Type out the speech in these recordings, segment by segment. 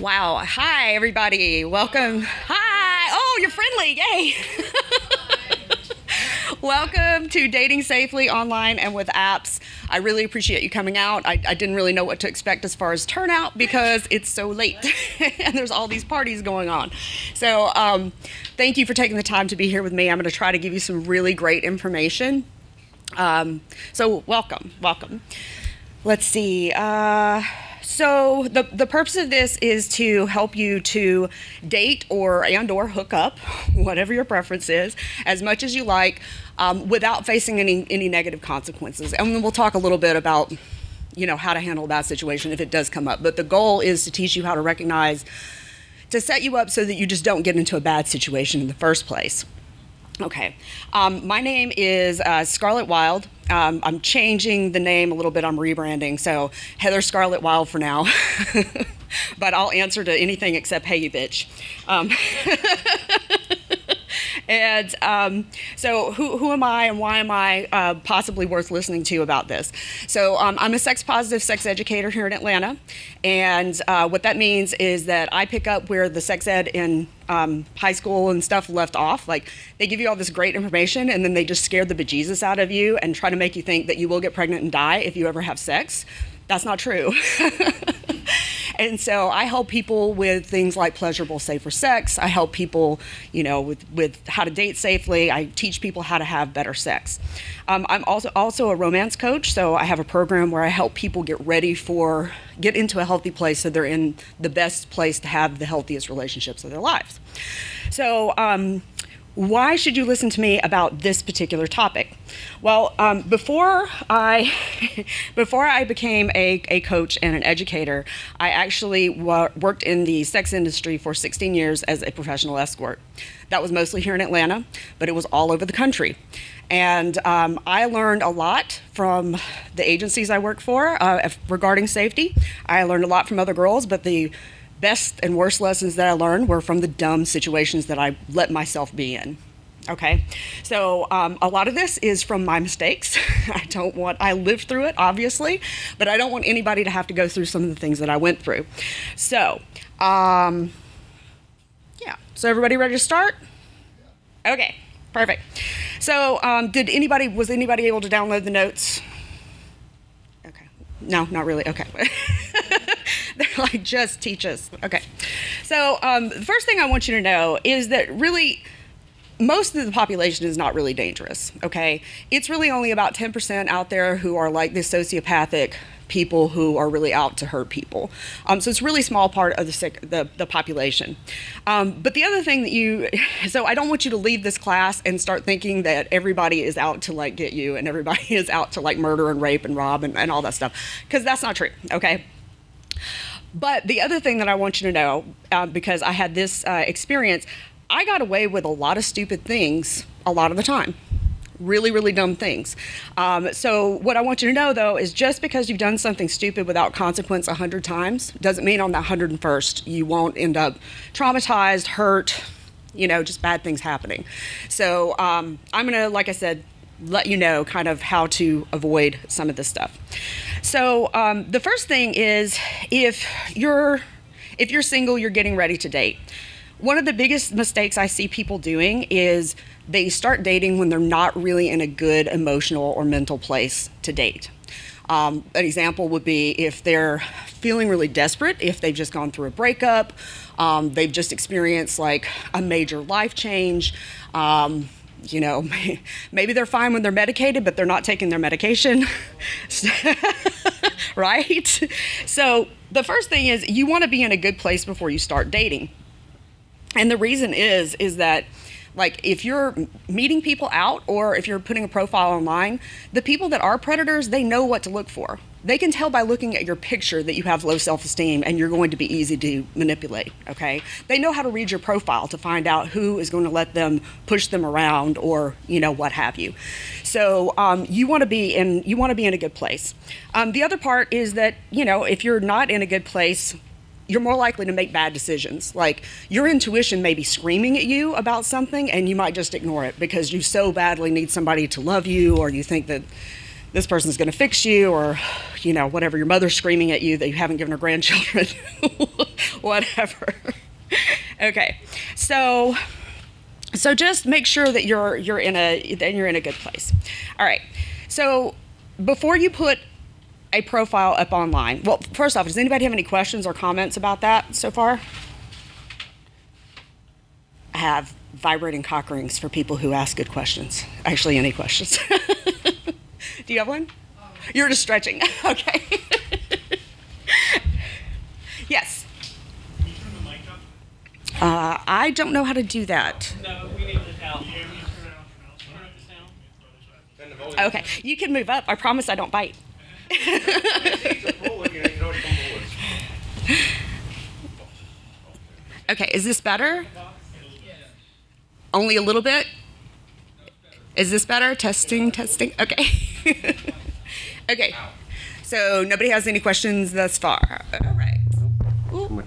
Wow. Hi, everybody. Welcome. Hi. Oh, you're friendly. Yay. Welcome to Dating Safely Online and with Apps. I really appreciate you coming out. I didn't really know what to expect as far as turnout because it's so late and there's all these parties going on. So thank you for taking the time to be here with me. I'm going to try to give you some really great information. So welcome. Let's see. So the purpose of this is to help you to date or hook up, whatever your preference is, as much as you like, without facing any negative consequences. And then we'll talk a little bit about, how to handle that situation if it does come up. But the goal is to teach you how to recognize, to set you up so that you just don't get into a bad situation in the first place. Okay, my name is Scarlet Wylde. I'm changing the name a little bit. I'm rebranding, so Heather Scarlet Wylde for now. But I'll answer to anything except "Hey, you bitch." And so who am I and why am I possibly worth listening to about this? So I'm a sex-positive sex educator here in Atlanta, and what that means is that I pick up where the sex ed in high school and stuff left off. Like, they give you all this great information, and then they just scare the bejesus out of you and try to make you think that you will get pregnant and die if you ever have sex. That's not true. And so I help people with things like pleasurable, safer sex. I help people, with how to date safely. I teach people how to have better sex. I'm also a romance coach, so I have a program where I help people get into a healthy place so they're in the best place to have the healthiest relationships of their lives. So why should you listen to me about this particular topic? Well, before I became a coach and an educator, I actually worked in the sex industry for 16 years as a professional escort. That was mostly here in Atlanta, but it was all over the country. And I learned a lot from the agencies I worked for regarding safety. I learned a lot from other girls, but the best and worst lessons that I learned were from the dumb situations that I let myself be in. Okay, so a lot of this is from my mistakes. I lived through it, obviously, but I don't want anybody to have to go through some of the things that I went through. So, so everybody ready to start? Okay, perfect. So, was anybody able to download the notes? Okay, no, not really, okay. They're like, just teach us. Okay. So the first thing I want you to know is that really most of the population is not really dangerous, okay? It's really only about 10% out there who are like the sociopathic people who are really out to hurt people. So it's a really small part of the population. But the other thing so I don't want you to leave this class and start thinking that everybody is out to like get you and everybody is out to like murder and rape and rob and all that stuff, because that's not true, okay? But the other thing that I want you to know, because I had this experience, I got away with a lot of stupid things a lot of the time. Really, really dumb things. So what I want you to know, though, is just because you've done something stupid without consequence 100 times doesn't mean on that 101st you won't end up traumatized, hurt, just bad things happening. So I'm going to, like I said, let you know kind of how to avoid some of this stuff. So the first thing is, if you're single, you're getting ready to date. One of the biggest mistakes I see people doing is they start dating when they're not really in a good emotional or mental place to date. An example would be if they're feeling really desperate, if they've just gone through a breakup, they've just experienced like a major life change. Maybe they're fine when they're medicated, but they're not taking their medication, right? So the first thing is you want to be in a good place before you start dating. And the reason is that, like, if you're meeting people out or if you're putting a profile online, the people that are predators, they know what to look for. They can tell by looking at your picture that you have low self-esteem and you're going to be easy to manipulate, okay? They know how to read your profile to find out who is going to let them push them around or, what have you. So you want to be in a good place. The other part is that, if you're not in a good place, you're more likely to make bad decisions. Like, your intuition may be screaming at you about something and you might just ignore it because you so badly need somebody to love you, or you think that this person's going to fix you, or, whatever, your mother's screaming at you that you haven't given her grandchildren, whatever. Okay, so just make sure that you're in a good place. All right, so before you put a profile up online, well, first off, does anybody have any questions or comments about that so far? I have vibrating cock rings for people who ask good questions. Actually, any questions. Do you have one? You're just stretching. Okay. Yes. Can you turn the mic up? I don't know how to do that. No, we need it out. Yeah, we turn it down. Okay, you can move up. I promise I don't bite. Okay, is this better? Only a little bit? Is this better? Testing. Okay. Okay, so nobody has any questions thus far. All right. Ooh.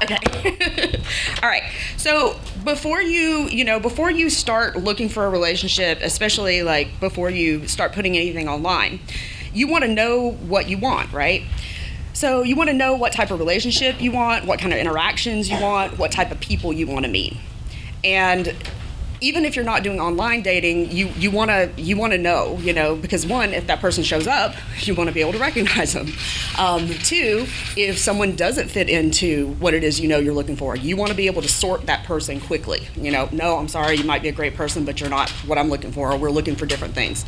Okay. All right. So before you start looking for a relationship, especially like before you start putting anything online, you want to know what you want, right? So you want to know what type of relationship you want, what kind of interactions you want, what type of people you want to meet. And even if you're not doing online dating, you want to know, because one, if that person shows up, you want to be able to recognize them. Two, if someone doesn't fit into what it is you're looking for, you want to be able to sort that person quickly. No, I'm sorry, you might be a great person, but you're not what I'm looking for, or we're looking for different things.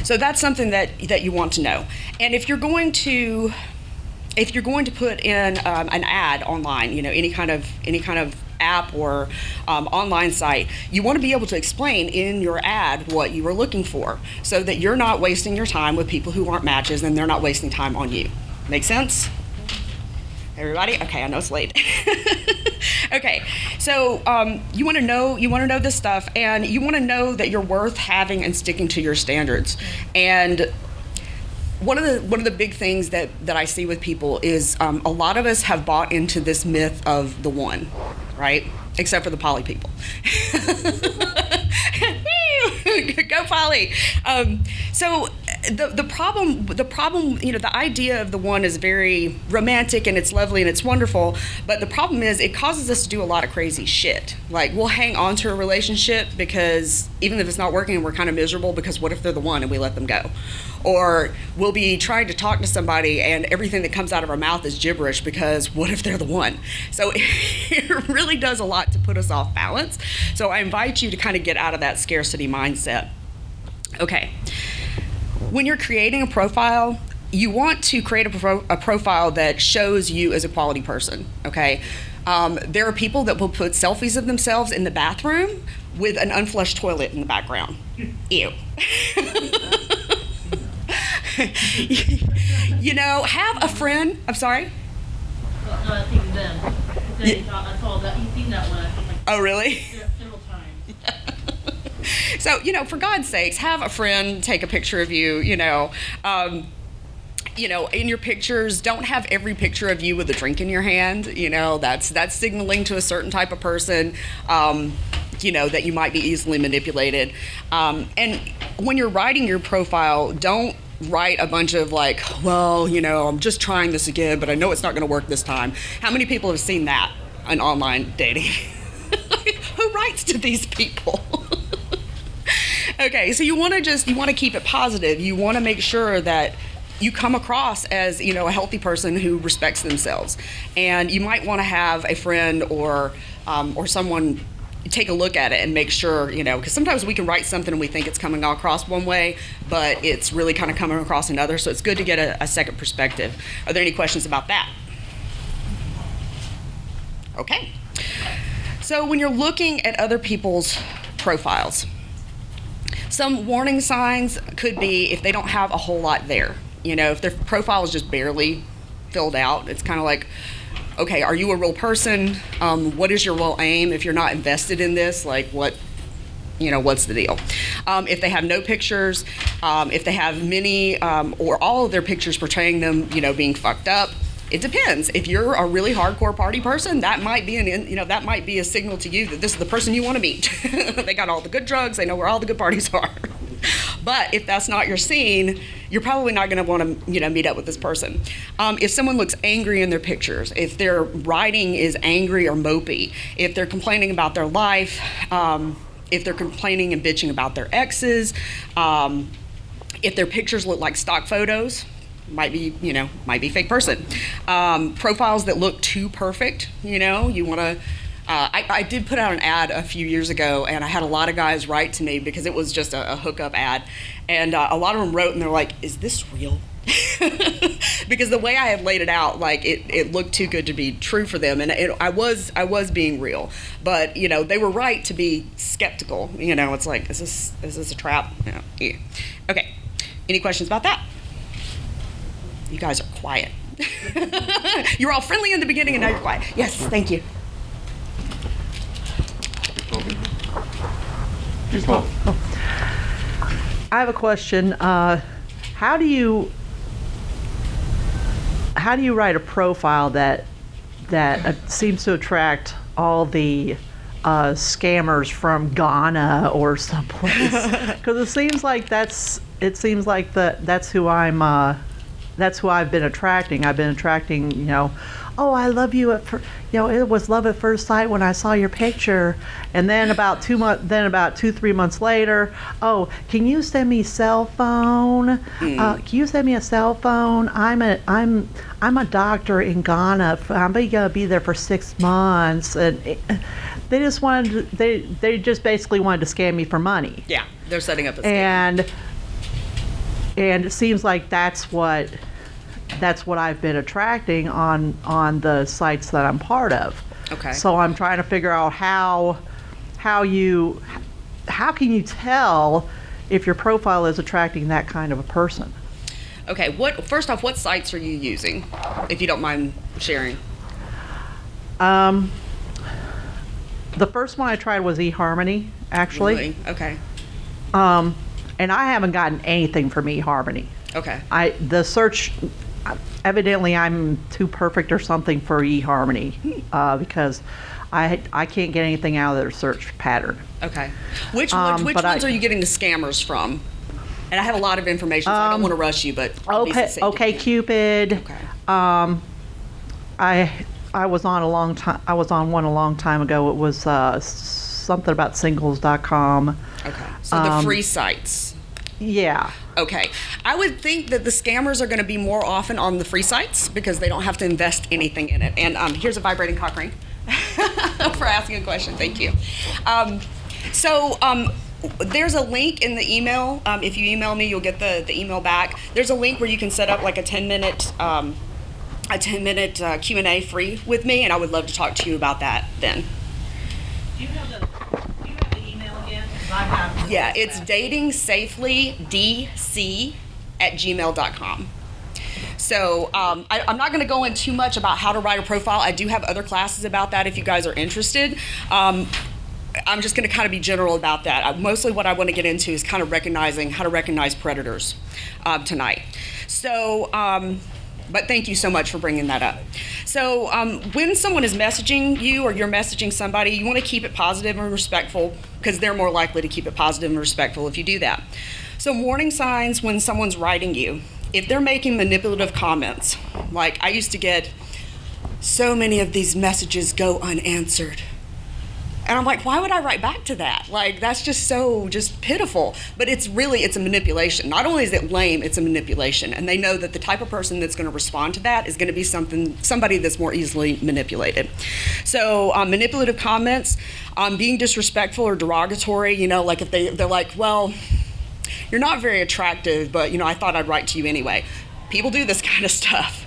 So that's something that you want to know. And if you're going to put in an ad online, any kind of app or online site, you want to be able to explain in your ad what you are looking for, so that you're not wasting your time with people who aren't matches, and they're not wasting time on you. Make sense? Everybody? Okay, I know it's late. Okay, so you want to know this stuff, and you want to know that you're worth having and sticking to your standards. And one of the big things that I see with people is a lot of us have bought into this myth of the one, right? Except for the poly people. Go poly. So the problem, the idea of the one is very romantic, and it's lovely and it's wonderful, but the problem is it causes us to do a lot of crazy shit. Like, we'll hang on to a relationship because even if it's not working and we're kind of miserable, because what if they're the one and we let them go? Or we'll be trying to talk to somebody and everything that comes out of our mouth is gibberish, because what if they're the one? So it really does a lot to put us off balance. So I invite you to kind of get out of that scarcity mindset. Okay. When you're creating a profile, you want to create a profile that shows you as a quality person, okay? There are people that will put selfies of themselves in the bathroom with an unflushed toilet in the background. Ew. Have a friend. I'm sorry? No, I think them. I saw that. You've seen that one. Oh, really? Several times. So, for God's sakes, have a friend take a picture of you, in your pictures. Don't have every picture of you with a drink in your hand. That's signaling to a certain type of person, that you might be easily manipulated. And when you're writing your profile, don't write a bunch of like, well, I'm just trying this again, but I know it's not going to work this time. How many people have seen that on online dating? Who writes to these people? Okay, so you want to keep it positive. You want to make sure that you come across as, a healthy person who respects themselves. And you might want to have a friend or someone take a look at it and make sure, because sometimes we can write something and we think it's coming across one way, but it's really kind of coming across another. So it's good to get a second perspective. Are there any questions about that? Okay. So when you're looking at other people's profiles, some warning signs could be if they don't have a whole lot there. If their profile is just barely filled out, it's kind of like, okay, are you a real person? What is your real aim? If you're not invested in this, like what's the deal? If they have no pictures, if they have many or all of their pictures portraying them, being fucked up, It depends. If you're a really hardcore party person, that might be that might be a signal to you that this is the person you want to meet. They got all the good drugs. They know where all the good parties are. But if that's not your scene, you're probably not going to want to meet up with this person. If someone looks angry in their pictures, if their writing is angry or mopey, if they're complaining about their life, if they're complaining and bitching about their exes, if their pictures look like stock photos, might be fake person. Profiles that look too perfect, you want to. I did put out an ad a few years ago, and I had a lot of guys write to me because it was just a hookup ad, and a lot of them wrote, and they're like, "Is this real?" Because the way I had laid it out, like it looked too good to be true for them, and I was being real, but they were right to be skeptical. It's like, is this a trap? Yeah. Okay. Any questions about that? You guys are quiet. You were all friendly in the beginning, and now you're quiet. Yes, thank you. I have a question. How do you write a profile that seems to attract all the scammers from Ghana or someplace? Because it seems like that's who that's who I've been attracting. I've been attracting, oh, I love you it was love at first sight when I saw your picture, and then about 2-3 months later, oh, can you send me cell phone? Can you send me a cell phone? I'm a doctor in Ghana. I'm gonna be there for 6 months, and they just basically wanted to scam me for money. Yeah, they're setting up a scam. And it seems like that's what I've been attracting on the sites that I'm part of. Okay. So So I'm trying to figure out how can you tell if your profile is attracting that kind of a person? Okay, first off, what sites are you using, if you don't mind sharing? The first one I tried was eHarmony, actually. Really? Okay. And I haven't gotten anything from eHarmony. Okay. The search, evidently I'm too perfect or something for eHarmony, because I can't get anything out of their search pattern. Okay. Which ones are you getting the scammers from? And I have a lot of information, so I don't want to rush you, but Okay, Cupid. Okay. I was on one a long time ago. It was something about singles.com. Okay. So the free sites. Yeah. Okay. I would think that the scammers are going to be more often on the free sites because they don't have to invest anything in it. And here's a vibrating cock ring for asking a question. Thank you. There's a link in the email. If you email me, you'll get the email back. There's a link where you can set up like a 10-minute Q&A free with me, and I would love to talk to you about that then. Do you have the email again? 'Cause I have. Yeah, it's datingsafelydc@gmail.com. So I'm not going to go in too much about how to write a profile. I do have other classes about that if you guys are interested. I'm just going to kind of be general about that. Mostly what I want to get into is kind of recognizing how to recognize predators tonight. So, but thank you so much for bringing that up. So when someone is messaging you or you're messaging somebody, you want to keep it positive and respectful because they're more likely to keep it positive and respectful if you do that. So warning signs when someone's writing you. If they're making manipulative comments, like I used to get so many of these messages go unanswered. And I'm like, why would I write back to that? Like, that's just so pitiful. But it's a manipulation. Not only is it lame, it's a manipulation. And they know that the type of person that's going to respond to that is going to be somebody that's more easily manipulated. So manipulative comments, being disrespectful or derogatory, like if they're like, well, you're not very attractive, but, I thought I'd write to you anyway. People do this kind of stuff.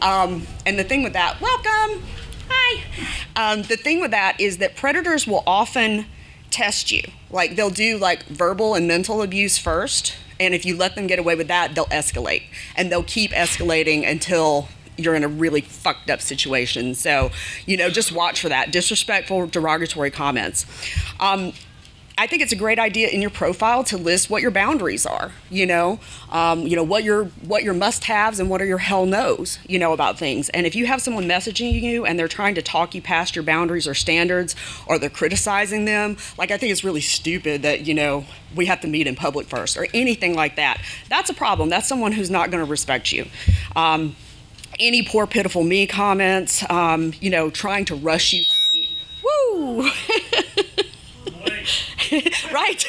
And the thing with that, welcome. Hi. The thing with that is that predators will often test you. Like they'll do like verbal and mental abuse first, and if you let them get away with that, they'll escalate, and they'll keep escalating until you're in a really fucked up situation. So, just watch for that. Disrespectful, derogatory comments. I think it's a great idea in your profile to list what your boundaries are, what your must-haves and what are your hell no's, about things. And if you have someone messaging you and they're trying to talk you past your boundaries or standards, or they're criticizing them, like, I think it's really stupid that, we have to meet in public first or anything like that. That's a problem. That's someone who's not going to respect you. Any poor, pitiful me comments, trying to rush you. Woo! Right.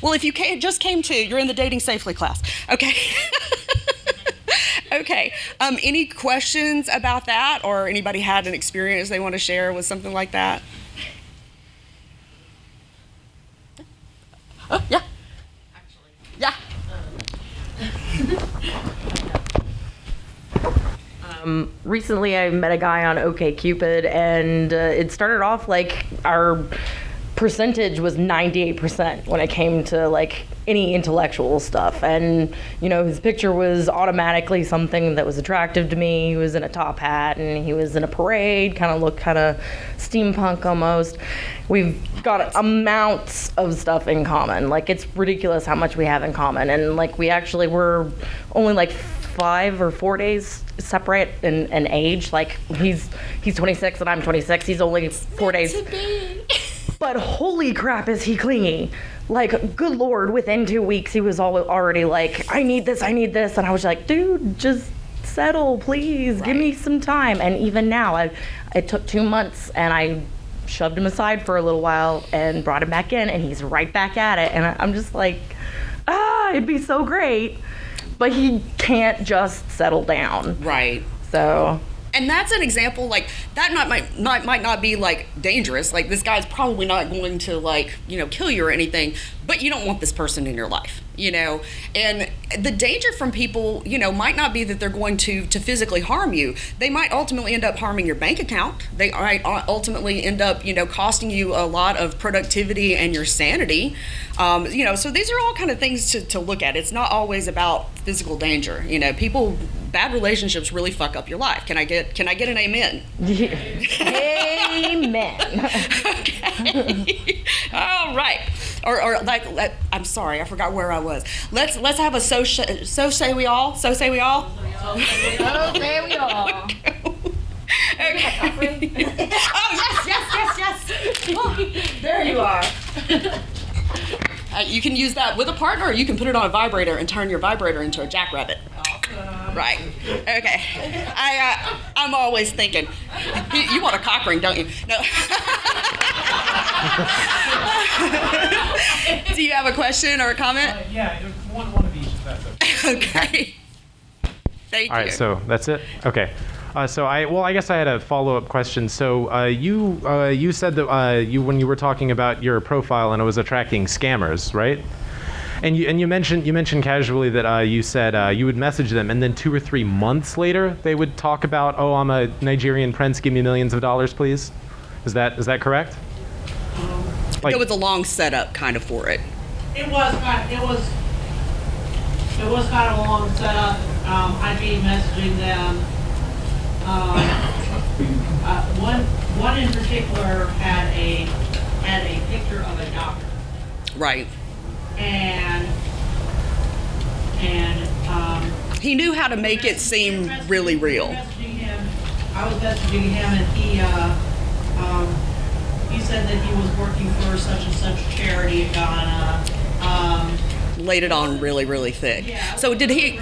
Well, if you just came to, you're in the dating safely class. Okay. Okay. Any questions about that, or anybody had an experience they want to share with something like that? Yeah. Yeah. Recently I met a guy on OkCupid, and it started off like our percentage was 98% when it came to like any intellectual stuff, and his picture was automatically something that was attractive to me. He was in a top hat and he was in a parade, looked kind of steampunk almost. We've got amounts of stuff in common. Like, it's ridiculous how much we have in common, and like we're only like 5 or 4 days separate in age. Like, he's 26 and I'm 26. He's only 4 days. But holy crap, is he clingy. Like, good Lord, within 2 weeks, he was already like, I need this. And I was like, dude, just settle, please. Right. Give me some time. And even now, it took 2 months, and I shoved him aside for a little while and brought him back in, and he's right back at it. And I'm just like, it'd be so great. But he can't just settle down. Right. So. And that's an example, like, that might not be, like, dangerous. Like, this guy's probably not going to, like, kill you or anything, but you don't want this person in your life, And the danger from people, might not be that they're going to physically harm you. They might ultimately end up harming your bank account. They might ultimately end up, costing you a lot of productivity and your sanity. So these are all kind of things to look at. It's not always about physical danger. Bad relationships really fuck up your life. Can I get an amen? Amen. Okay. All right. Or like, I'm sorry, I forgot where I was. Let's have a so say we all. So say we all. So say we all. Okay. Oh yes. There you are. You can use that with a partner, or you can put it on a vibrator and turn your vibrator into a jackrabbit. Right. Okay. I'm always thinking, you want a cock ring, don't you? No. Do you have a question or a comment? Yeah, one of each, if that's okay. Okay. Thank you. All right, so that's it? Okay. I guess I had a follow-up question. So you said that when you were talking about your profile and it was attracting scammers, right? And you mentioned casually that you said you would message them, and then 2 or 3 months later they would talk about, oh, I'm a Nigerian prince, give me millions of dollars, please. Is that correct? It was a long setup kind of for it. It was kind of a long setup. I'd be messaging them. One in particular had a picture of a doctor. Right. And he knew how to make it seem really real. I was messaging him, and he said that he was working for such and such charity in Ghana. Laid it on really, really thick. Yeah. So did he?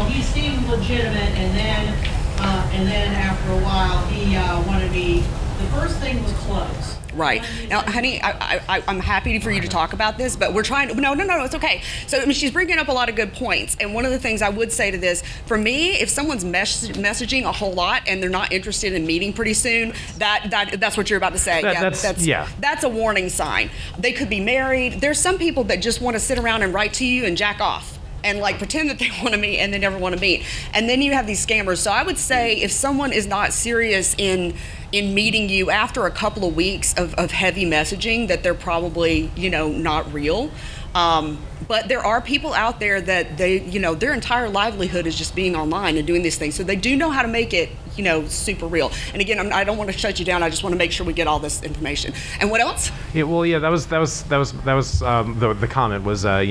He seemed legitimate, and then after a while, he wanted me. The first thing was clothes. Right. Now, honey, I'm happy for you to talk about this, but we're trying to, no, it's okay. So, I mean, she's bringing up a lot of good points. And one of the things I would say to this, for me, if someone's messaging a whole lot and they're not interested in meeting pretty soon, that's what you're about to say. That's a warning sign. They could be married. There's some people that just want to sit around and write to you and jack off and like pretend that they want to meet and they never want to meet. And then you have these scammers. So I would say if someone is not serious in meeting you after a couple of weeks of heavy messaging, that they're probably, not real. But there are people out there that their entire livelihood is just being online and doing these things. So they do know how to make it super real. And again, I don't want to shut you down. I just want to make sure we get all this information. And what else? Yeah, well, yeah, that was the comment was, if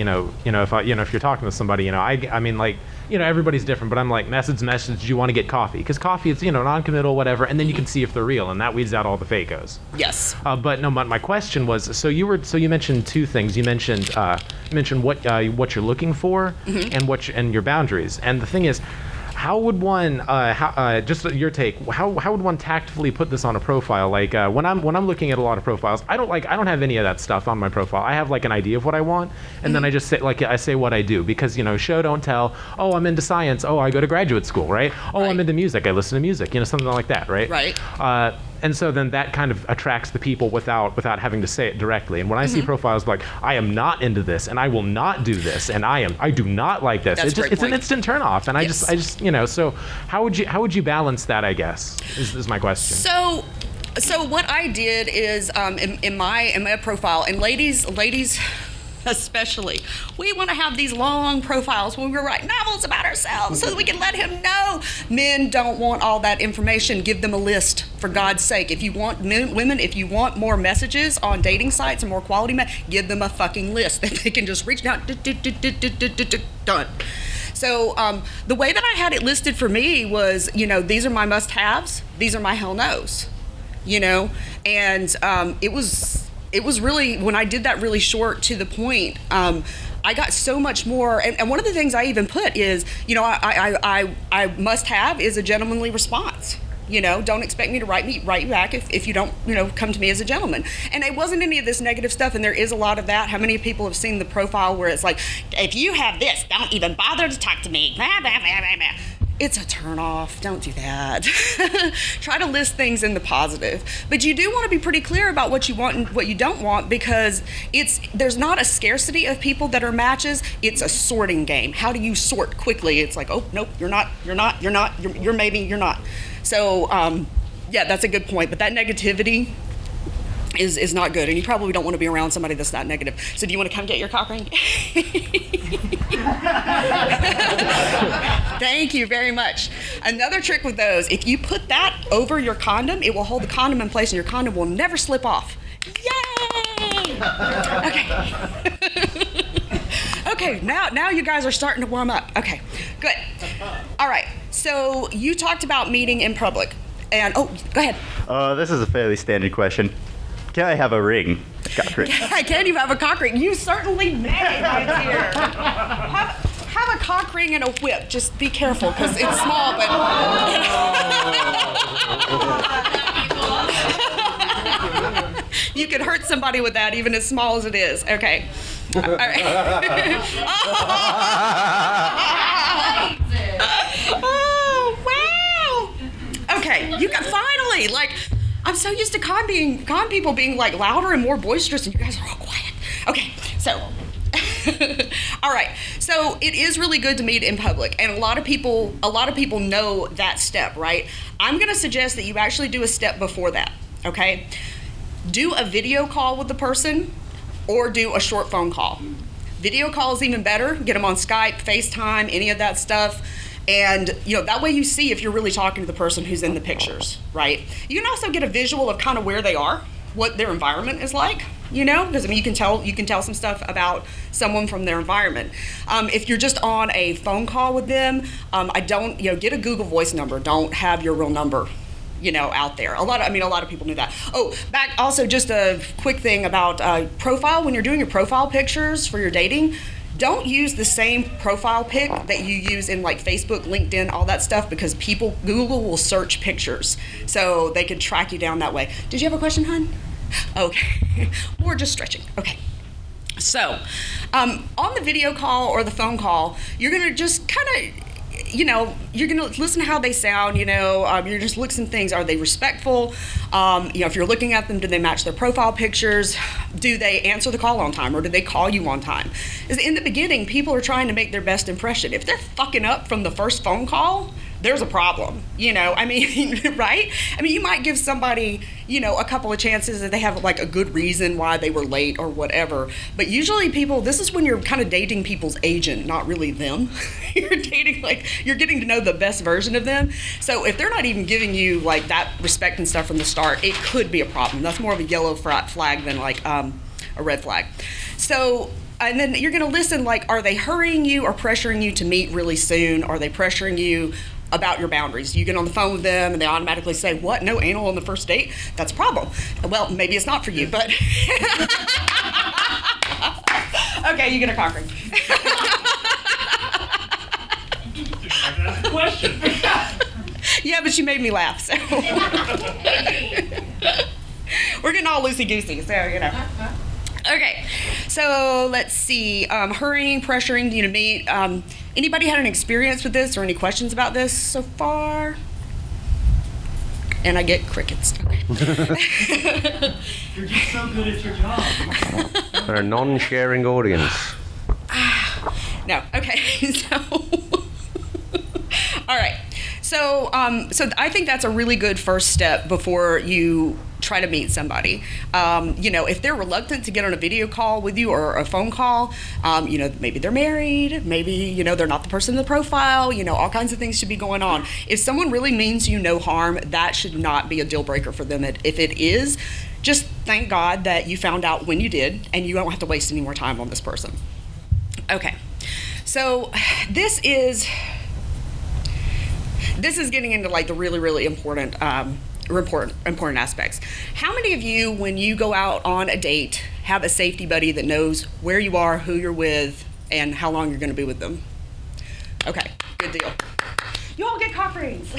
you're talking to somebody, I mean, like, everybody's different, but I'm like, message, do you want to get coffee? Because coffee is, non-committal, whatever, and then you can see if they're real, and that weeds out all the fakos. Yes. But no, my question was, so you mentioned two things. You mentioned what you're looking for, and your boundaries. And the thing is, how would one, just your take, how would one tactfully put this on a profile? Like when I'm looking at a lot of profiles, I don't have any of that stuff on my profile. I have like an idea of what I want, and then I just say I say what I do, because show don't tell. Oh, I'm into science. Oh, I go to graduate school, right? Oh, I'm into music. I listen to music. Something like that, right? Right. And so then that kind of attracts the people without having to say it directly. And when I see profiles like, I am not into this, and I will not do this, and I do not like this, it's an instant turn off. And I just so how would you balance that, I guess, is my question. So what I did is in my profile, and ladies especially, we want to have these long profiles when we write novels about ourselves so that we can let him know. Men don't want all that information. Give them a list, for God's sake. If you want women, if you want more messages on dating sites and more quality men, give them a fucking list that they can just reach down, done. So the way that I had it listed for me was, these are my must-haves, these are my hell no's, and it was really, when I did that really short to the point, I got so much more. And one of the things I even put is, I must have is a gentlemanly response. Don't expect me to write you back if you don't, come to me as a gentleman. And it wasn't any of this negative stuff, and there is a lot of that. How many people have seen the profile where it's like, if you have this, don't even bother to talk to me. Blah, blah, blah, blah, blah. It's a turn off. Don't do that. Try to list things in the positive. But you do want to be pretty clear about what you want and what you don't want, because there's not a scarcity of people that are matches. It's a sorting game. How do you sort quickly? It's like, oh, nope, you're not, you're maybe, you're not. So, yeah, that's a good point. But that negativity is not good, and you probably don't want to be around somebody that's not negative. So do you want to come get your cock ring? Thank you very much. Another trick with those, if you put that over your condom, it will hold the condom in place and your condom will never slip off. Yay! Okay. Okay, now you guys are starting to warm up. Okay, good. All right, so you talked about meeting in public. And, go ahead. This is a fairly standard question. Can I have a ring? Cock ring. Can you have a cock ring? You certainly may, my dear. Have a cock ring and a whip. Just be careful, because it's small, but... You could hurt somebody with that, even as small as it is. Okay. All right. Oh, wow. Okay, you got finally, I'm so used to con people being louder and more boisterous, and you guys are all quiet. Okay, so, all right. So it is really good to meet in public, and a lot of people know that step, right? I'm gonna suggest that you actually do a step before that, okay? Do a video call with the person, or do a short phone call. Video call is even better. Get them on Skype, FaceTime, any of that stuff. And that way you see if you're really talking to the person who's in the pictures, right? You can also get a visual of kind of where they are, what their environment is like, because you can tell some stuff about someone from their environment. If you're just on a phone call with them, get a Google Voice number. Don't have your real number, out there. A lot of people knew that. Also just a quick thing about profile. When you're doing your profile pictures for your dating, don't use the same profile pic that you use in Facebook, LinkedIn, all that stuff, because Google will search pictures, so they can track you down that way. Did you have a question, hon? Okay, more just stretching. Okay. So, on the video call or the phone call, you're gonna just kind of, you're gonna listen to how they sound. You're just looking at things. Are they respectful? If you're looking at them, do they match their profile pictures? Do they answer the call on time, or do they call you on time? Because in the beginning, people are trying to make their best impression. If they're fucking up from the first phone call, there's a problem, you know, I mean, right? I mean, you might give somebody, you know, a couple of chances if they have like a good reason why they were late or whatever. But usually people, this is when you're kind of dating people's agent, not really them. You're dating, like, you're getting to know the best version of them. So if they're not even giving you like that respect and stuff from the start, it could be a problem. That's more of a yellow flag than like a red flag. So, and then you're gonna listen, like, are they hurrying you or pressuring you to meet really soon? Are they pressuring you about your boundaries? You get on the phone with them and they automatically say, what, no anal on the first date? That's a problem. Well, maybe it's not for you, but. Okay, you get a cock ring. That's a question. Yeah, but you made me laugh, so. We're getting all loosey-goosey, so, you know. Okay, so let's see. Hurrying, pressuring you to meet. Anybody had an experience with this or any questions about this so far? And I get crickets. Okay. You're just so good at your job. We're a non-sharing audience. No. Okay. So. All right. So, so I think that's a really good first step before you try to meet somebody. You know, if they're reluctant to get on a video call with you or a phone call, you know, maybe they're married, maybe, you know, they're not the person in the profile, you know, all kinds of things should be going on. If someone really means you no harm, that should not be a deal breaker for them. If it is, just thank God that you found out when you did and you don't have to waste any more time on this person. Okay. So this is getting into like the really, really important aspects. How many of you, when you go out on a date, have a safety buddy that knows where you are, who you're with, and how long you're going to be with them? Okay, good deal. You all get cock rings.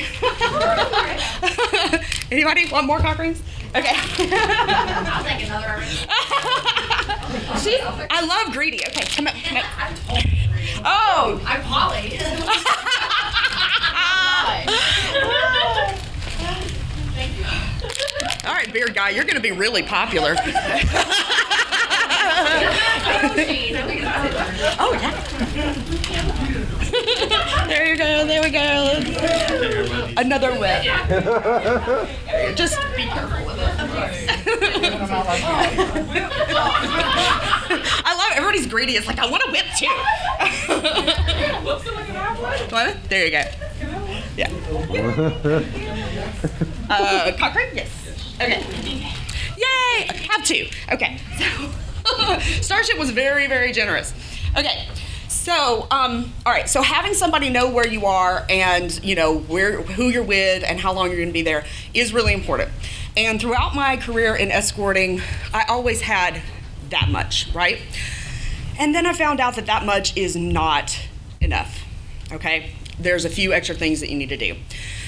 Anybody want more cock rings? Okay. I'll take another. I love greedy. Okay, come up. Oh. I'm Polly. Thank you. All right, beard guy, you're going to be really popular. Oh, yeah. There you go, there we go. Another whip. Just be careful with it. I love it. Everybody's greedy. It's like, I want a whip too. What? There you go. Yeah. Cock ring? Yes. Okay. Yay! Have two. Okay. So, Starship was very, very generous. Okay. So, all right. So having somebody know where you are and, you know, who you're with and how long you're going to be there is really important. And throughout my career in escorting, I always had that much, right? And then I found out that much is not enough. Okay? There's a few extra things that you need to do.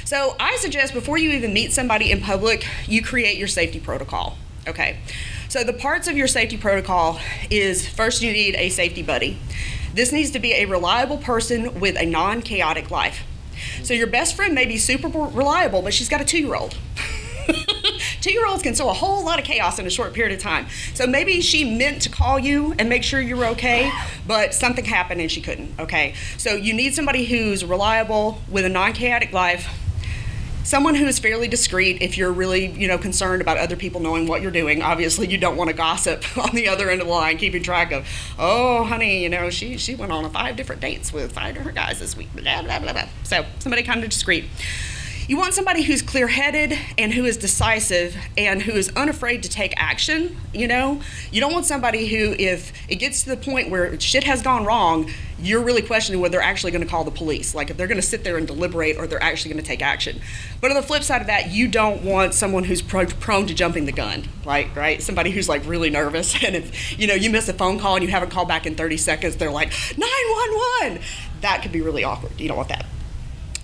So I suggest before you even meet somebody in public, you create your safety protocol. Okay? So the parts of your safety protocol is, first you need a safety buddy. This needs to be a reliable person with a non-chaotic life. So your best friend may be super reliable, but she's got a 2-year-old. 2-year-olds can sow a whole lot of chaos in a short period of time. So maybe she meant to call you and make sure you were okay, but something happened and she couldn't, okay? So you need somebody who's reliable with a non-chaotic life, someone who is fairly discreet if you're really, you know, concerned about other people knowing what you're doing. Obviously, you don't want to gossip on the other end of the line, keeping track of, oh, honey, you know, she went on 5 different dates with 5 different guys this week, blah, blah, blah, blah. So somebody kind of discreet. You want somebody who's clear-headed and who is decisive and who is unafraid to take action, you know? You don't want somebody who, if it gets to the point where shit has gone wrong, you're really questioning whether they're actually going to call the police. Like if they're going to sit there and deliberate or they're actually going to take action. But on the flip side of that, you don't want someone who's prone to jumping the gun, right? Somebody who's like really nervous, and if, you know, you miss a phone call and you haven't called back in 30 seconds, they're like, 911! That could be really awkward. You don't want that.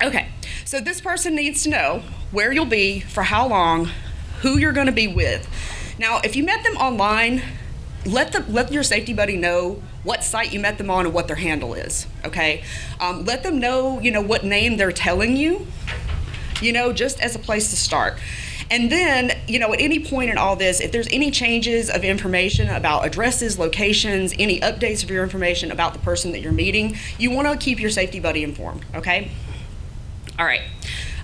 Okay, so this person needs to know where you'll be, for how long, who you're going to be with. Now, if you met them online, let your safety buddy know what site you met them on and what their handle is, okay? Let them know, you know, what name they're telling you, you know, just as a place to start. And then, you know, at any point in all this, if there's any changes of information about addresses, locations, any updates of your information about the person that you're meeting, you want to keep your safety buddy informed, okay? All right.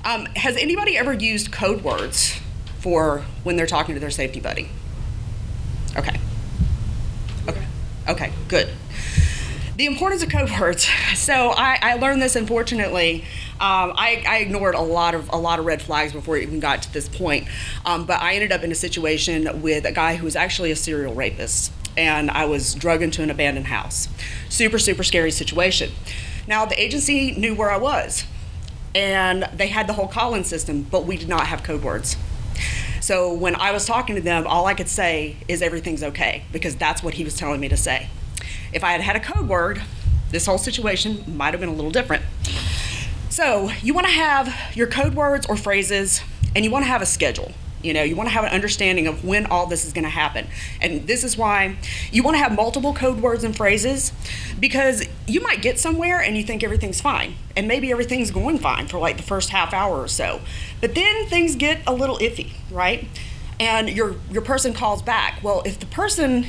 Has anybody ever used code words for when they're talking to their safety buddy? Okay. Okay, good. The importance of code words. So I learned this, unfortunately. I ignored a lot of red flags before it even got to this point. But I ended up in a situation with a guy who was actually a serial rapist, and I was drugged into an abandoned house. Super, super scary situation. Now, the agency knew where I was, and they had the whole call-in system, but we did not have code words. So when I was talking to them, all I could say is everything's okay, because that's what he was telling me to say. If I had had a code word, this whole situation might have been a little different. So you want to have your code words or phrases, and you want to have a schedule. You know, you want to have an understanding of when all this is going to happen. And this is why you want to have multiple code words and phrases, because you might get somewhere and you think everything's fine. And maybe everything's going fine for like the first half hour or so. But then things get a little iffy, right? And your person calls back. Well, if the person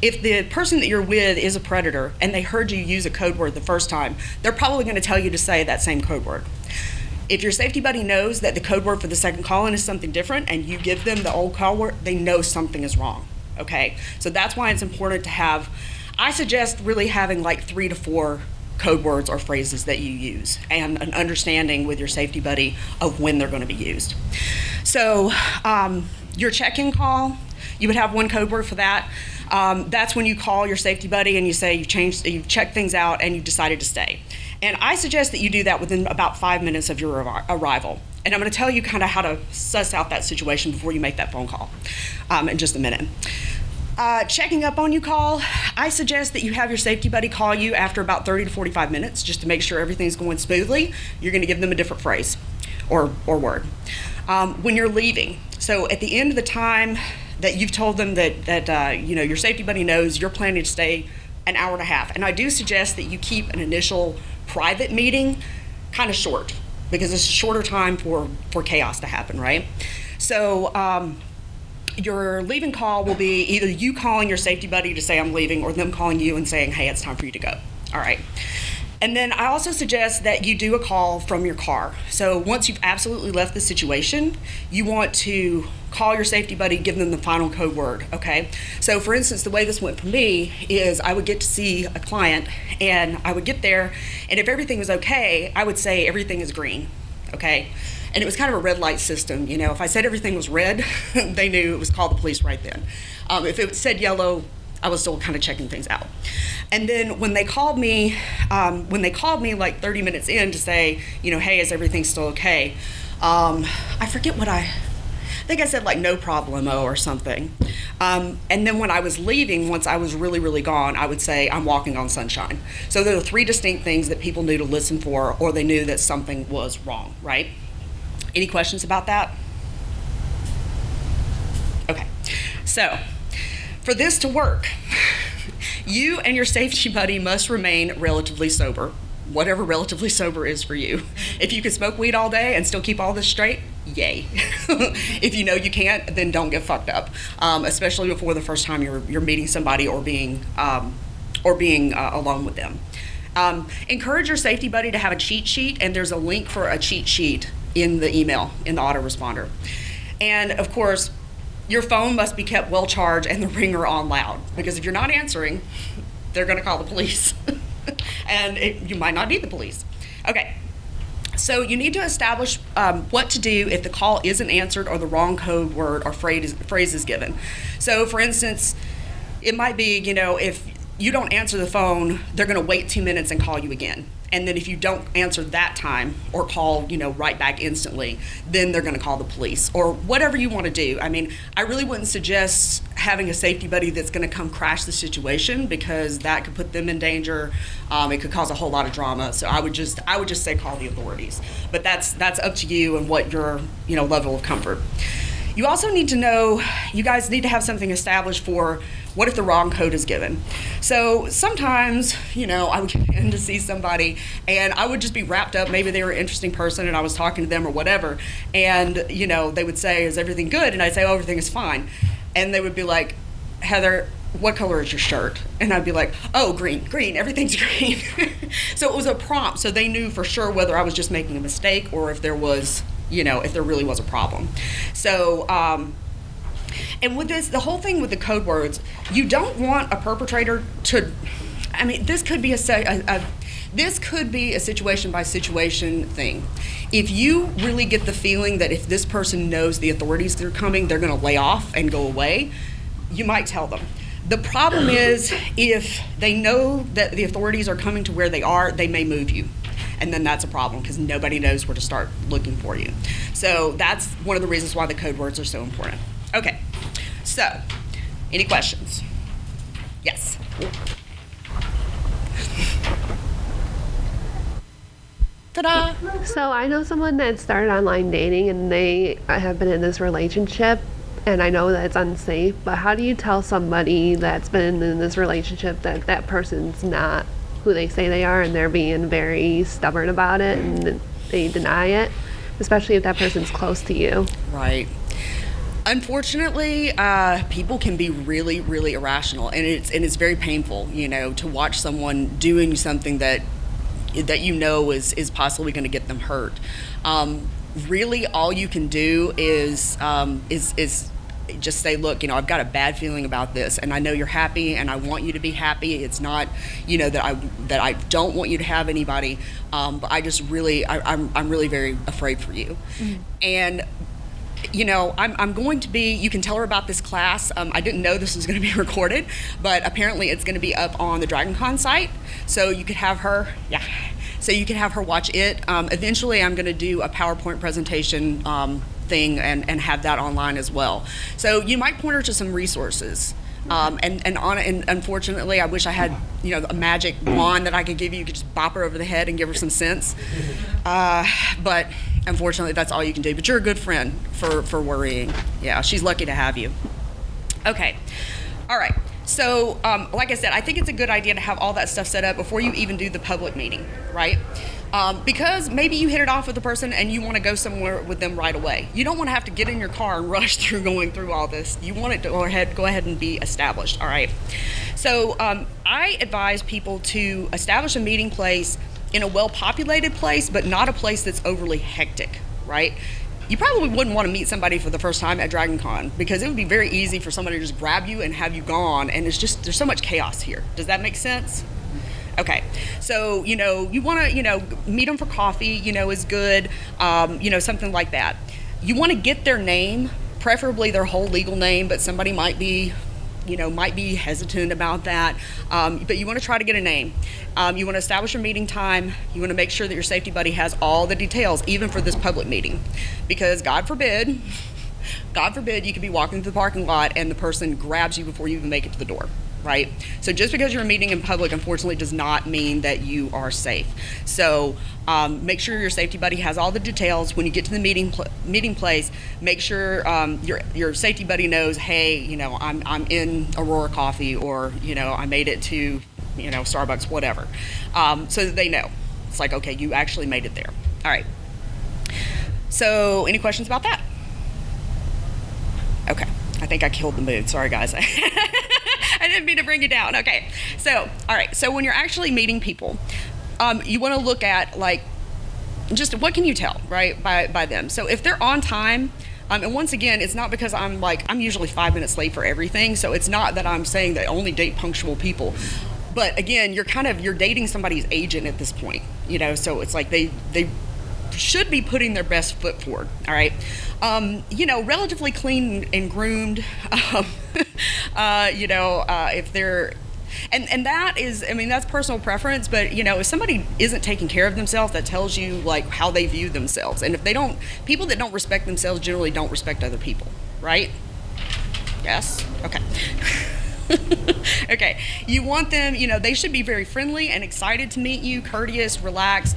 that you're with is a predator and they heard you use a code word the first time, they're probably going to tell you to say that same code word. If your safety buddy knows that the code word for the second call-in is something different and you give them the old call word, they know something is wrong, okay? So that's why it's important to have, I suggest really having like 3 to 4 code words or phrases that you use and an understanding with your safety buddy of when they're going to be used. So your check-in call, you would have one code word for that. That's when you call your safety buddy and you say you've checked things out and you've decided to stay. And I suggest that you do that within about 5 minutes of your arrival. And I'm going to tell you kind of how to suss out that situation before you make that phone call in just a minute. Checking up on you call, I suggest that you have your safety buddy call you after about 30 to 45 minutes just to make sure everything's going smoothly. You're going to give them a different phrase or word. When you're leaving, so at the end of the time that you've told them that your safety buddy knows you're planning to stay an hour and a half. And I do suggest that you keep an initial private meeting kind of short, because it's a shorter time for chaos to happen, right? So your leaving call will be either you calling your safety buddy to say I'm leaving, or them calling you and saying, hey, it's time for you to go. All right. And then I also suggest that you do a call from your car. So once you've absolutely left the situation, you want to call your safety buddy, give them the final code word, okay? So for instance, the way this went for me is I would get to see a client and I would get there, and if everything was okay, I would say everything is green, okay? And it was kind of a red light system, you know. If I said everything was red, they knew it was call the police right then. If it said yellow, I was still kind of checking things out. And then when they called me like 30 minutes in to say, hey, is everything still okay? I forget what I think I said, like no problemo or something. And then when I was leaving, once I was really, really gone, I would say I'm walking on sunshine. So there are 3 distinct things that people knew to listen for, or they knew that something was wrong, right? Any questions about that? Okay, so for this to work, you and your safety buddy must remain relatively sober, whatever relatively sober is for you. If you can smoke weed all day and still keep all this straight, yay. If you know you can't, then don't get fucked up, especially before the first time you're meeting somebody or being alone with them. Encourage your safety buddy to have a cheat sheet, and there's a link for a cheat sheet in the email, in the autoresponder. And of course, your phone must be kept well charged and the ringer on loud, because if you're not answering, they're going to call the police. And you might not need the police. Okay, so you need to establish what to do if the call isn't answered or the wrong code word or phrase is given. So for instance, it might be, if you don't answer the phone, they're going to wait 2 minutes and call you again. And then if you don't answer that time or call, right back instantly, then they're going to call the police or whatever you want to do. I mean, I really wouldn't suggest having a safety buddy that's going to come crash the situation, because that could put them in danger. It could cause a whole lot of drama. So I would just say call the authorities. But that's up to you and what your level of comfort. You also need to know, you guys need to have something established for what if the wrong code is given. So sometimes, I would get in to see somebody and I would just be wrapped up. Maybe they were an interesting person and I was talking to them or whatever. And, they would say, is everything good? And I'd say, oh, everything is fine. And they would be like, Heather, what color is your shirt? And I'd be like, oh, green, everything's green. So it was a prompt, so they knew for sure whether I was just making a mistake or if there was, if there really was a problem. So, and with this, the whole thing with the code words, you don't want a perpetrator to, this could be this could be a situation by situation thing. If you really get the feeling that if this person knows the authorities are coming, they're going to lay off and go away, you might tell them. The problem is if they know that the authorities are coming to where they are, they may move you. And then that's a problem because nobody knows where to start looking for you. So that's one of the reasons why the code words are so important. Okay, so any questions? Yes. Ta-da! So I know someone that started online dating and they have been in this relationship, and I know that it's unsafe, but how do you tell somebody that's been in this relationship that that person's not who they say they are and they're being very stubborn about it and they deny it, especially if that person's close to you? Right. Unfortunately, people can be really, really irrational, and it's very painful, to watch someone doing something that is possibly going to get them hurt. Really, all you can do is just say, look, I've got a bad feeling about this, and I know you're happy, and I want you to be happy. It's not, that I don't want you to have anybody, but I just really, I'm really very afraid for you. Mm-hmm. And I'm going to be, you can tell her about this class. I didn't know this was going to be recorded, but apparently it's going to be up on the DragonCon site. So you could have her, watch it. Eventually I'm going to do a PowerPoint presentation thing and have that online as well. So you might point her to some resources. And unfortunately, I wish I had, a magic wand that I could give you. You could just bop her over the head and give her some sense. But unfortunately, that's all you can do. But you're a good friend for worrying. Yeah, she's lucky to have you. Okay. All right. So, like I said, I think it's a good idea to have all that stuff set up before you even do the public meeting, right? Because maybe you hit it off with the person and you want to go somewhere with them right away. You don't want to have to get in your car and rush through going through all this. You want it to go ahead and be established, all right? So I advise people to establish a meeting place in a well-populated place, but not a place that's overly hectic, right? You probably wouldn't want to meet somebody for the first time at DragonCon because it would be very easy for somebody to just grab you and have you gone, and there's so much chaos here. Does that make sense? Okay, so, you want to, meet them for coffee, is good, something like that. You want to get their name, preferably their whole legal name, but somebody might be hesitant about that, but you want to try to get a name. You want to establish a meeting time. You want to make sure that your safety buddy has all the details, even for this public meeting, because God forbid, you could be walking through the parking lot and the person grabs you before you even make it to the door. Right? So just because you're meeting in public, unfortunately, does not mean that you are safe. So make sure your safety buddy has all the details. When you get to the meeting place, make sure your safety buddy knows, hey, I'm in Aurora Coffee, or I made it to Starbucks, whatever, so that they know. It's like, okay, you actually made it there. All right. So any questions about that? Okay. I think I killed the mood. Sorry, guys. I didn't mean to bring you down. Okay. So, all right. So when you're actually meeting people, you want to look at, just what can you tell, right, by them. So if they're on time, and once again, it's not because I'm usually 5 minutes late for everything. So it's not that I'm saying that only date punctual people. But again, you're dating somebody's agent at this point, so it's like they should be putting their best foot forward. All right. Relatively clean and groomed, if they're, and that is, that's personal preference, but, if somebody isn't taking care of themselves, that tells you, how they view themselves. And if people that don't respect themselves generally don't respect other people, right? Yes? Okay. Okay. You want them, they should be very friendly and excited to meet you, courteous, relaxed,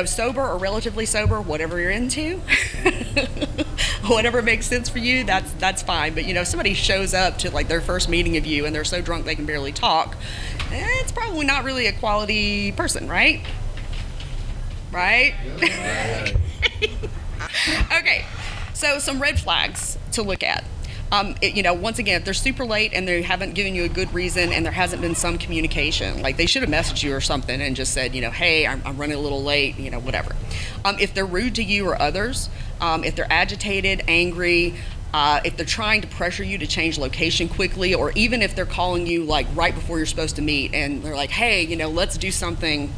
sober or relatively sober, whatever you're into. Whatever makes sense for you, that's fine. But if somebody shows up to their first meeting of you and they're so drunk they can barely talk, it's probably not really a quality person, right? Right? Okay, so some red flags to look at. Once again, if they're super late and they haven't given you a good reason and there hasn't been some communication, like they should have messaged you or something and just said, hey, I'm running a little late, whatever. If they're rude to you or others, if they're agitated, angry, if they're trying to pressure you to change location quickly, or even if they're calling you like right before you're supposed to meet and they're like, hey, let's do something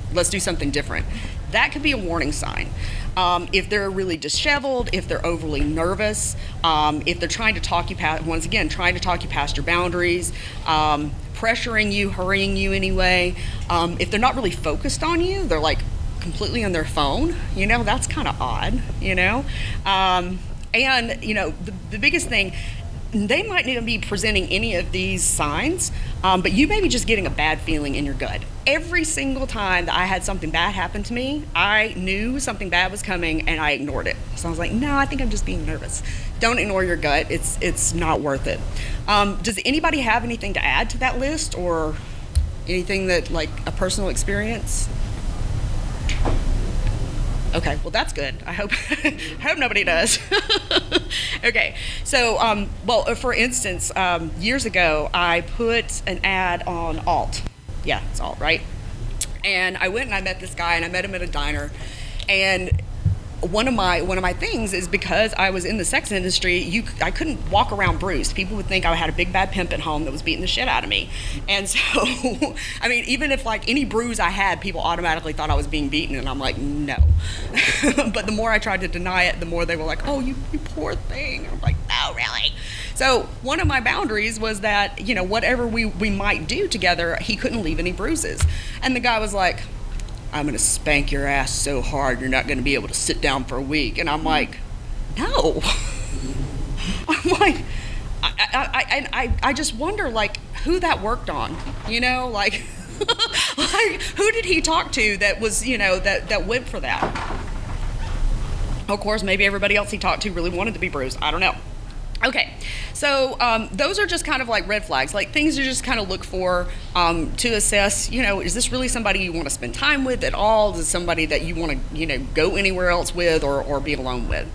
different. That could be a warning sign. If they're really disheveled, if they're overly nervous, if they're trying to talk you past your boundaries, pressuring you, hurrying you anyway, if they're not really focused on you, they're like completely on their phone, that's kind of odd, And, the biggest thing, they might not even be presenting any of these signs, but you may be just getting a bad feeling in your gut. Every single time that I had something bad happen to me, I knew something bad was coming and I ignored it. So I was like, no, I think I'm just being nervous. Don't ignore your gut. It's not worth it. Does anybody have anything to add to that list or anything that, like, a personal experience? Okay, well, that's good. I hope nobody does. Okay, so, for instance, years ago, I put an ad on Alt. Yeah, it's Alt, right? And I went and I met this guy, and I met him at a diner. And one of my things is because I was in the sex industry, I couldn't walk around bruised. People would think I had a big bad pimp at home that was beating the shit out of me. And so, I mean, even if like any bruise I had, people automatically thought I was being beaten, and I'm like, no. But the more I tried to deny it, the more they were like, oh, you poor thing. I'm like, no, really. So one of my boundaries was that, whatever we might do together, he couldn't leave any bruises. And the guy was like, I'm going to spank your ass so hard you're not going to be able to sit down for a week. And I'm like, no. I'm like, I just wonder, like, who that worked on, like, like, who did he talk to that was, that went for that? Of course, maybe everybody else he talked to really wanted to be bruised. I don't know. Okay, so those are just kind of like red flags, like things you just kind of look for to assess, is this really somebody you want to spend time with at all? Is it somebody that you want to, go anywhere else with or be alone with?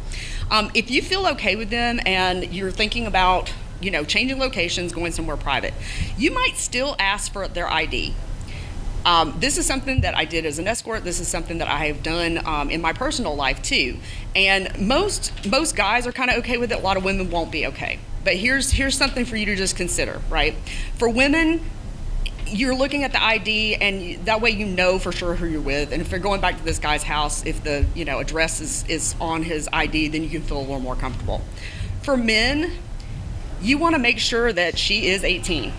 If you feel okay with them and you're thinking about, changing locations, going somewhere private, you might still ask for their ID. This is something that I did as an escort. This is something that I have done in my personal life too. And most guys are kind of okay with it. A lot of women won't be okay. But here's something for you to just consider, right? For women, you're looking at the ID, and that way you know for sure who you're with. And if you're going back to this guy's house, if the address is on his ID, then you can feel a little more comfortable. For men, you want to make sure that she is 18.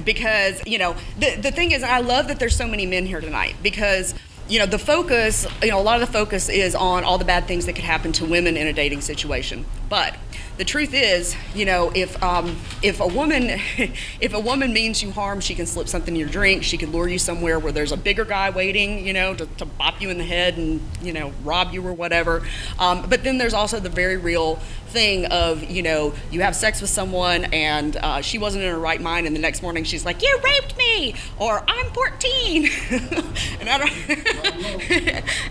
Because, the thing is, I love that there's so many men here tonight, because, the focus, a lot of the focus is on all the bad things that could happen to women in a dating situation. But the truth is, if a woman means you harm, she can slip something in your drink. She can lure you somewhere where there's a bigger guy waiting, to bop you in the head and, rob you or whatever. But then there's also the very real thing of, you have sex with someone and she wasn't in her right mind, and the next morning she's like, you raped me, or I'm 14. And I don't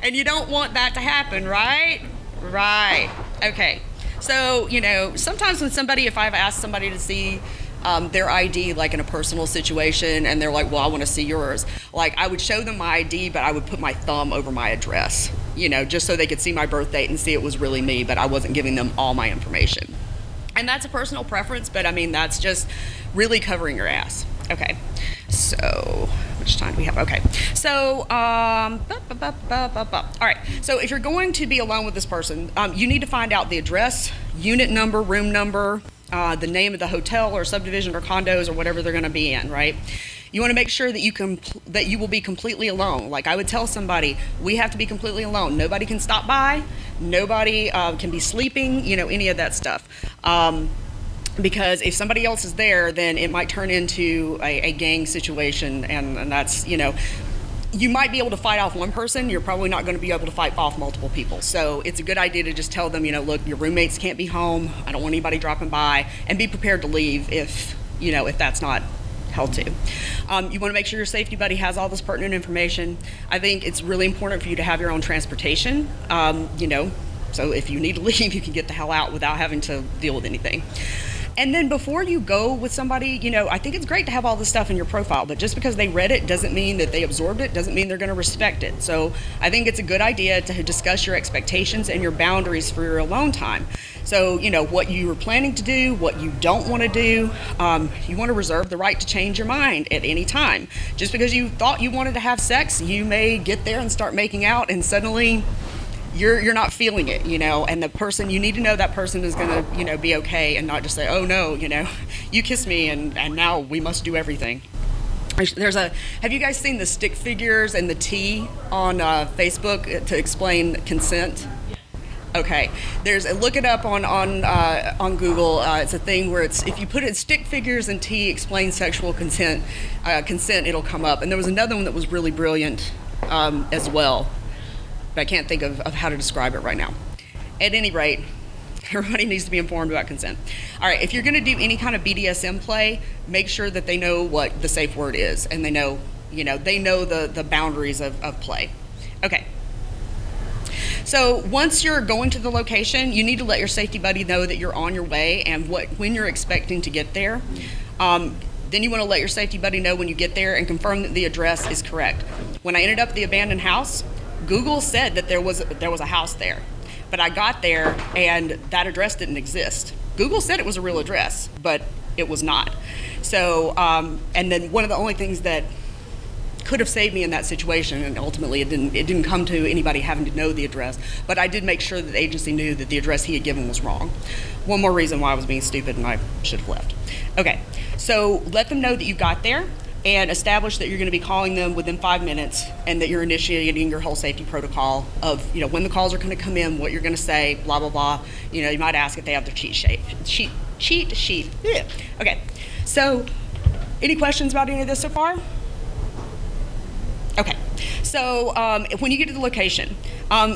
and you don't want that to happen, right? Right. Okay. So, sometimes if I've asked somebody to see their ID, like in a personal situation, and they're like, well, I want to see yours, like, I would show them my ID, but I would put my thumb over my address, just so they could see my birth date and see it was really me, but I wasn't giving them all my information. And that's a personal preference, but I mean, that's just really covering your ass. Okay. So, how much time do we have? Okay. So, all right. So, if you're going to be alone with this person, you need to find out the address, unit number, room number, the name of the hotel or subdivision or condos or whatever they're going to be in, right? You want to make sure that you will be completely alone. Like, I would tell somebody, we have to be completely alone. Nobody can stop by. Nobody can be sleeping, any of that stuff. Because if somebody else is there, then it might turn into a gang situation, and that's, you might be able to fight off one person. You're probably not going to be able to fight off multiple people. So it's a good idea to just tell them, look, your roommates can't be home. I don't want anybody dropping by, and be prepared to leave if that's not held to. You want to make sure your safety buddy has all this pertinent information. I think it's really important for you to have your own transportation. So if you need to leave, you can get the hell out without having to deal with anything. And then before you go with somebody, I think it's great to have all this stuff in your profile, but just because they read it doesn't mean that they absorbed it, doesn't mean they're going to respect it. So I think it's a good idea to discuss your expectations and your boundaries for your alone time. So, what you were planning to do, what you don't want to do, you want to reserve the right to change your mind at any time. Just because you thought you wanted to have sex, you may get there and start making out, and suddenly you're not feeling it, and the person, you need to know that person is going to, be okay, and not just say, oh no, you kissed me and now we must do everything. Have you guys seen the stick figures and the T on Facebook to explain consent? Okay, look it up on Google. It's a thing where if you put it stick figures and T explain sexual consent, it'll come up. And there was another one that was really brilliant as well, but I can't think of how to describe it right now. At any rate, everybody needs to be informed about consent. All right, if you're going to do any kind of BDSM play, make sure that they know what the safe word is, and they know the boundaries of play. Okay. So once you're going to the location, you need to let your safety buddy know that you're on your way and when you're expecting to get there. Then you want to let your safety buddy know when you get there and confirm that the address is correct. When I ended up at the abandoned house, Google said that there was a house there, but I got there and that address didn't exist. Google said it was a real address, but it was not. So, and then one of the only things that could have saved me in that situation, and ultimately it didn't come to anybody having to know the address, but I did make sure that the agency knew that the address he had given was wrong. One more reason why I was being stupid and I should have left. Okay, so let them know that you got there and establish that you're going to be calling them within 5 minutes and that you're initiating your whole safety protocol of, when the calls are going to come in, what you're going to say, blah, blah, blah. You might ask if they have their cheat sheet. Yeah. Okay, so any questions about any of this so far? Okay, so when you get to the location,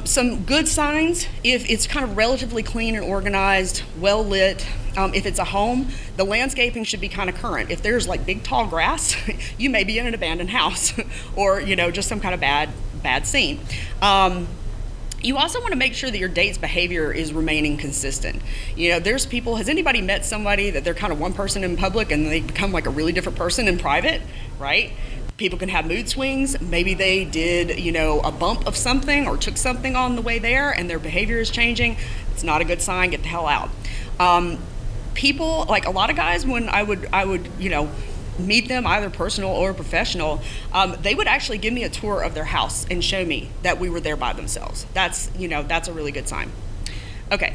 some good signs, if it's kind of relatively clean and organized, well lit, if it's a home, the landscaping should be kind of current. If there's like big tall grass, you may be in an abandoned house or, just some kind of bad scene. You also want to make sure that your date's behavior is remaining consistent. There's people, has anybody met somebody that they're kind of one person in public and they become like a really different person in private, right? People can have mood swings. Maybe they did, a bump of something or took something on the way there and their behavior is changing. It's not a good sign. Get the hell out. People, like a lot of guys, when I would, meet them, either personal or professional, they would actually give me a tour of their house and show me that we were there by themselves. That's a really good sign. Okay,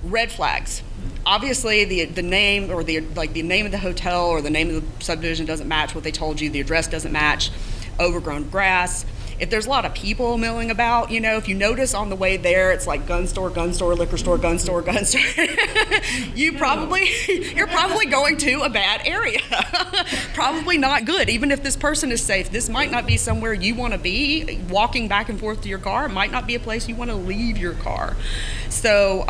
red flags. Obviously, the name or the name of the hotel or the name of the subdivision doesn't match what they told you. The address doesn't match. Overgrown grass. If there's a lot of people milling about, if you notice on the way there, it's like gun store, liquor store, gun store, gun store. You're probably going to a bad area. Probably not good. Even if this person is safe, this might not be somewhere you want to be. Walking back and forth to your car, it might not be a place you want to leave your car. So,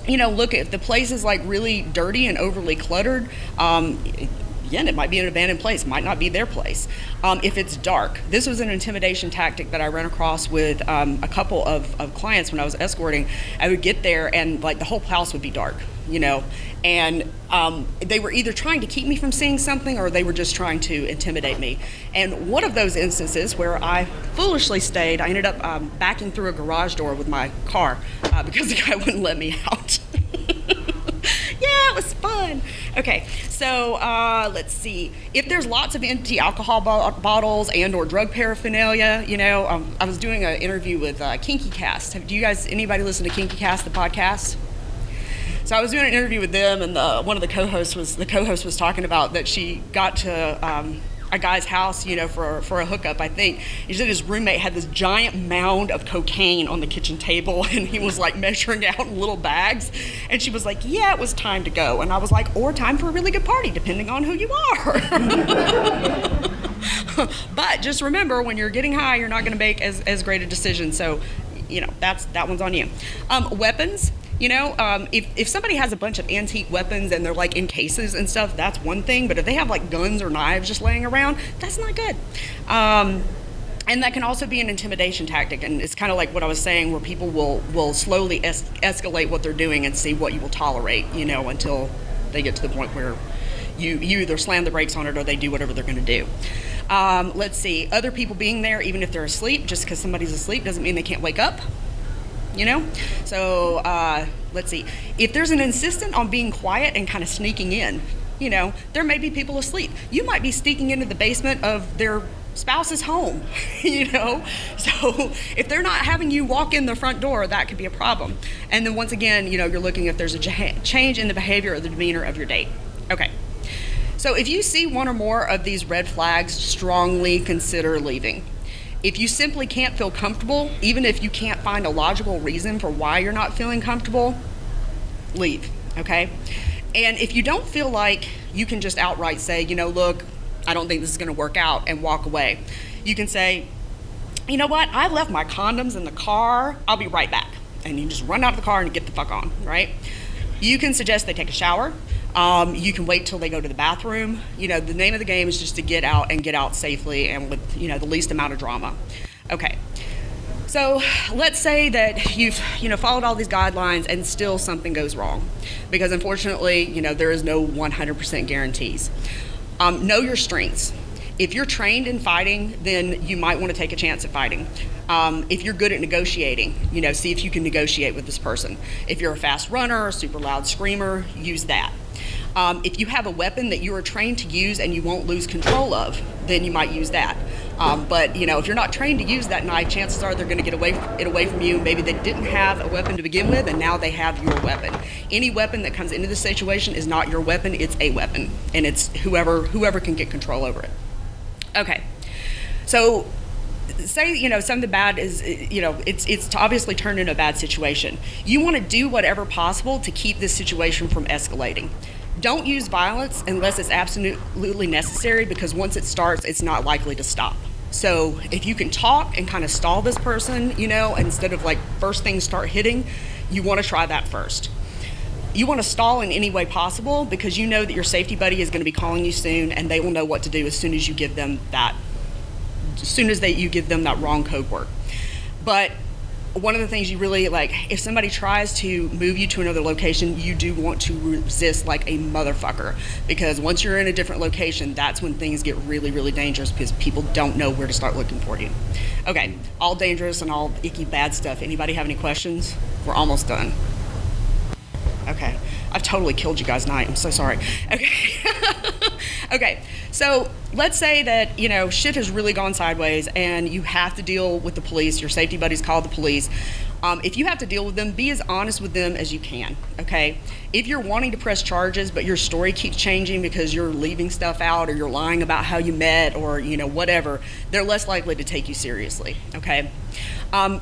look, if the place is like really dirty and overly cluttered, again, it might be an abandoned place, might not be their place. If it's dark, this was an intimidation tactic that I ran across with a couple of clients when I was escorting. I would get there and like the whole house would be dark, and they were either trying to keep me from seeing something or they were just trying to intimidate me. And one of those instances where I foolishly stayed, I ended up backing through a garage door with my car because the guy wouldn't let me out. Yeah, it was fun. Okay, so let's see. If there's lots of empty alcohol bottles and or drug paraphernalia, I was doing an interview with Kinky Cast. Anybody listen to Kinky Cast, the podcast? So I was doing an interview with them, and one of the co-hosts was talking about that she got to a guy's house, for a hookup, I think. He said his roommate had this giant mound of cocaine on the kitchen table, and he was like measuring out in little bags. And she was like, yeah, it was time to go. And I was like, or time for a really good party, depending on who you are. But just remember, when you're getting high, you're not going to make as great a decision. So, that one's on you. Weapons. If somebody has a bunch of antique weapons and they're like in cases and stuff, that's one thing. But if they have like guns or knives just laying around, that's not good. And that can also be an intimidation tactic, and it's kind of like what I was saying, where people will slowly escalate what they're doing and see what you will tolerate, until they get to the point where you either slam the brakes on it or they do whatever they're going to do. Let's see, other people being there, even if they're asleep, just because somebody's asleep doesn't mean they can't wake up, So let's see, if there's an insistent on being quiet and kind of sneaking in, there may be people asleep. You might be sneaking into the basement of their spouse's home, So if they're not having you walk in the front door, that could be a problem. And then once again, you're looking if there's a change in the behavior or the demeanor of your date. Okay. So if you see one or more of these red flags, strongly consider leaving. If you simply can't feel comfortable, even if you can't find a logical reason for why you're not feeling comfortable, leave, okay? And if you don't feel like you can just outright say, look, I don't think this is going to work out, and walk away, you can say, you know what, I left my condoms in the car, I'll be right back. And you just run out of the car and get the fuck on, right? You can suggest they take a shower. You can wait till they go to the bathroom. The name of the game is just to get out and get out safely and with, the least amount of drama. Okay. So let's say that you've, followed all these guidelines and still something goes wrong, because unfortunately, there is no 100% guarantees. Know your strengths. If you're trained in fighting, then you might want to take a chance at fighting. If you're good at negotiating, see if you can negotiate with this person. If you're a fast runner, a super loud screamer, use that. If you have a weapon that you are trained to use and you won't lose control of, then you might use that. But if you're not trained to use that knife, chances are they're going to get it away from you. Maybe they didn't have a weapon to begin with, and now they have your weapon. Any weapon that comes into this situation is not your weapon; it's a weapon, and it's whoever can get control over it. Okay, so say something bad is it's obviously turned into a bad situation. You want to do whatever possible to keep this situation from escalating. Don't use violence unless it's absolutely necessary, because once it starts, it's not likely to stop. So if you can talk and kind of stall this person, instead of first things start hitting, you want to try that first. You want to stall in any way possible, because you know that your safety buddy is going to be calling you soon, and they will know what to do as soon as you give them that wrong code word. But one of the things you really if somebody tries to move you to another location, you do want to resist like a motherfucker, because once you're in a different location, that's when things get really, really dangerous, because people don't know where to start looking for you. Okay, all dangerous and all icky bad stuff. Anybody have any questions? We're almost done. Okay, I've totally killed you guys tonight. I'm so sorry. Okay. Okay, so let's say that, shit has really gone sideways and you have to deal with the police. Your safety buddies called the police. If you have to deal with them, be as honest with them as you can, okay? If you're wanting to press charges, but your story keeps changing because you're leaving stuff out, or you're lying about how you met, or, whatever, they're less likely to take you seriously, okay?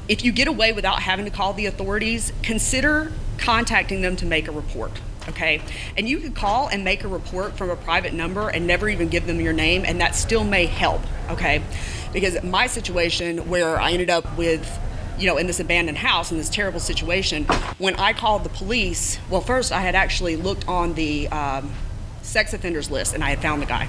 If you get away without having to call the authorities, consider contacting them to make a report, okay? And you could call and make a report from a private number and never even give them your name, and that still may help, okay? Because my situation, where I ended up with, in this abandoned house, in this terrible situation, when I called the police, well, first I had actually looked on the sex offenders list, and I had found the guy.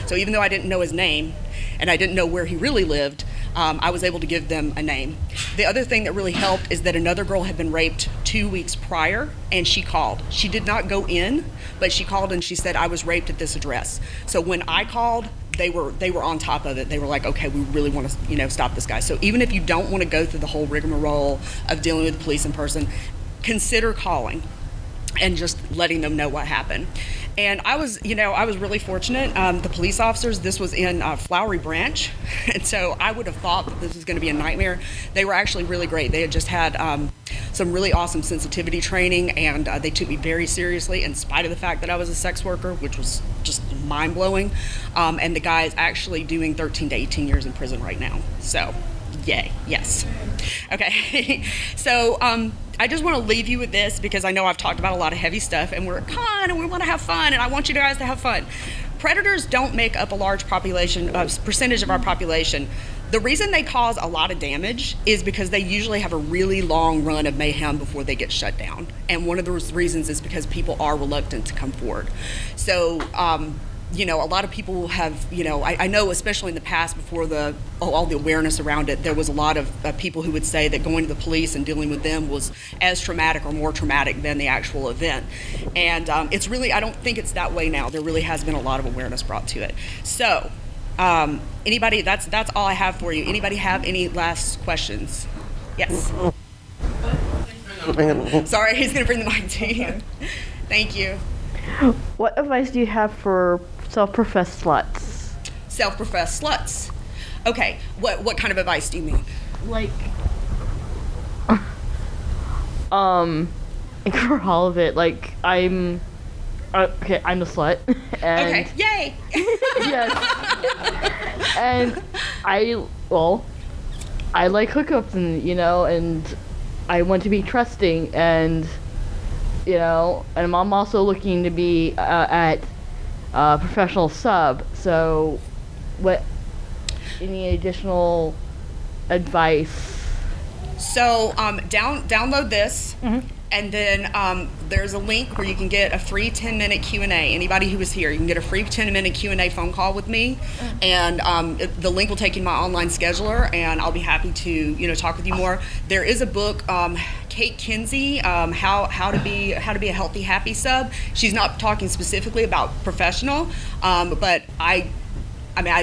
So even though I didn't know his name and I didn't know where he really lived, I was able to give them a name. The other thing that really helped is that another girl had been raped 2 weeks prior, and she called. She did not go in, but she called and she said, I was raped at this address. So when I called, they were on top of it. They were like, okay, we really want to, stop this guy. So even if you don't want to go through the whole rigmarole of dealing with the police in person, consider calling and just letting them know what happened. And I was really fortunate. The police officers, this was in Flowery Branch, and so I would have thought that this was going to be a nightmare. They were actually really great. They had just had some really awesome sensitivity training, and they took me very seriously in spite of the fact that I was a sex worker, which was just mind-blowing. And the guy is actually doing 13 to 18 years in prison right now. So, yay, yes. Okay, so I just want to leave you with this, because I know I've talked about a lot of heavy stuff, and we're con, and we want to have fun, and I want you guys to have fun. Predators don't make up a large percentage of our population. The reason they cause a lot of damage is because they usually have a really long run of mayhem before they get shut down. And one of those reasons is because people are reluctant to come forward. So you know, a lot of people have, you know, I know especially in the past before all the awareness around it, there was a lot of people who would say that going to the police and dealing with them was as traumatic or more traumatic than the actual event. And it's really, I don't think it's that way now. There really has been a lot of awareness brought to it. So anybody, that's all I have for you. Anybody have any last questions? Yes. Sorry, he's going to bring the mic to you. Thank you. What advice do you have for self-professed sluts? Self-professed sluts. Okay, what kind of advice do you mean? Like, for all of it, like, I'm a slut. And Okay, yay! yes. And I like hookups and, you know, and I want to be trusting and, you know, and I'm also looking to be at professional sub. So, any additional advice? So, download this, and then there's a link where you can get a free 10-minute Q&A. Anybody who was here, you can get a free 10-minute Q&A phone call with me, and the link will take you to my online scheduler, and I'll be happy to, you know, talk with you more. There is a book, Kate Kinsey, how to be a healthy, happy sub. She's not talking specifically about professional, but I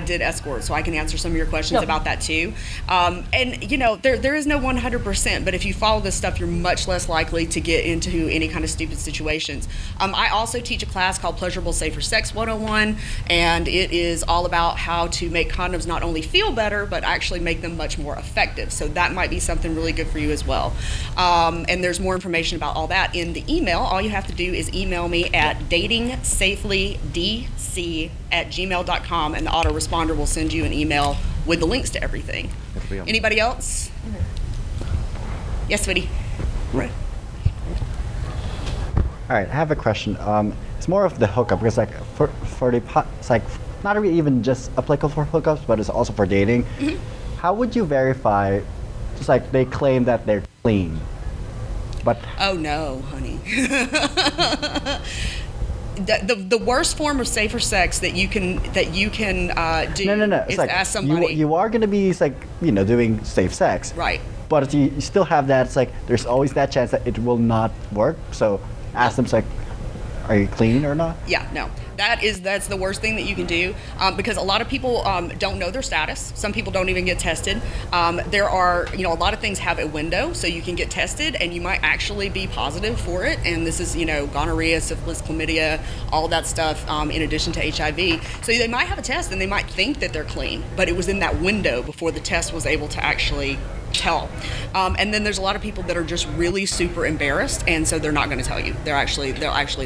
did escort, so I can answer some of your questions about that too. And you know, there is no 100%, but if you follow this stuff, you're much less likely to get into any kind of stupid situations. I also teach a class called Pleasurable Safer Sex 101, and it is all about how to make condoms not only feel better, but actually make them much more effective. So that might be something really good for you as well. And there's more information about all that in the email. All you have to do is email me at datingsafelydc@gmail.com, and the autoresponder will send you an email with the links to everything. Anybody else? Yes, sweetie. Right. All right, I have a question. It's more of the hookup because, like, for it's like not really even just applicable for hookups, but it's also for dating. How would you verify? Just like they claim that they're clean, but oh no, honey. The worst form of safer sex that you can do no. It's is like ask somebody. you are gonna be like, you know, doing safe sex, right? But you still have that. It's like there's always that chance that it will not work. So ask them, it's like, are you clean or not? Yeah, no. That's the worst thing that you can do, because a lot of people don't know their status. Some people don't even get tested. There are, you know, a lot of things have a window, so you can get tested and you might actually be positive for it. And this is, you know, gonorrhea, syphilis, chlamydia, all that stuff, in addition to HIV. So they might have a test and they might think that they're clean, but it was in that window before the test was able to actually tell. And then there's a lot of people that are just really super embarrassed, and so they're not going to tell you. They'll actually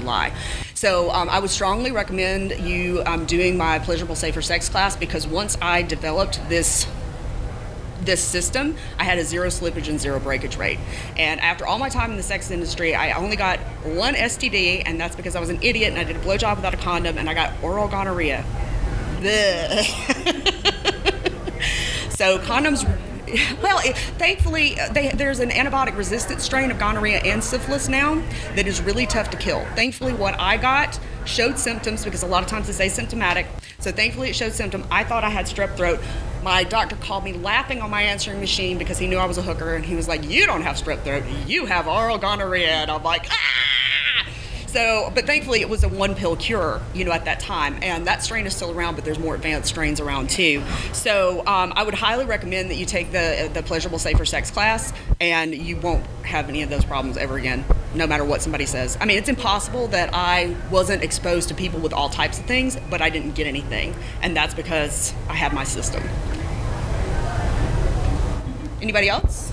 lie. So I would strongly recommend you doing my Pleasurable Safer Sex class, because once I developed this system, I had a 0 slippage and 0 breakage rate. And after all my time in the sex industry, I only got 1 STD, and that's because I was an idiot and I did a blowjob without a condom, and I got oral gonorrhea. So condoms. Well, thankfully, there's an antibiotic-resistant strain of gonorrhea and syphilis now that is really tough to kill. Thankfully, what I got showed symptoms, because a lot of times it's asymptomatic. So thankfully, it showed symptoms. I thought I had strep throat. My doctor called me laughing on my answering machine because he knew I was a hooker, and he was like, "You don't have strep throat. You have oral gonorrhea." And I'm like, ah! So, but thankfully it was a 1-pill cure, you know, at that time. And that strain is still around, but there's more advanced strains around too. So I would highly recommend that you take the Pleasurable Safer Sex class, and you won't have any of those problems ever again, no matter what somebody says. I mean, it's impossible that I wasn't exposed to people with all types of things, but I didn't get anything. And that's because I have my system. Anybody else?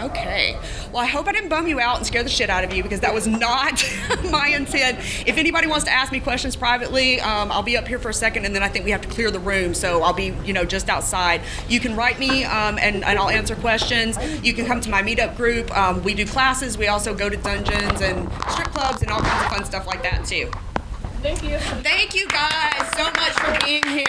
Okay. Well, I hope I didn't bum you out and scare the shit out of you, because that was not my intent. If anybody wants to ask me questions privately, I'll be up here for a second, and then I think we have to clear the room, so I'll be, you know, just outside. You can write me, and I'll answer questions. You can come to my meetup group. We do classes. We also go to dungeons and strip clubs and all kinds of fun stuff like that too. Thank you. Thank you guys so much for being here.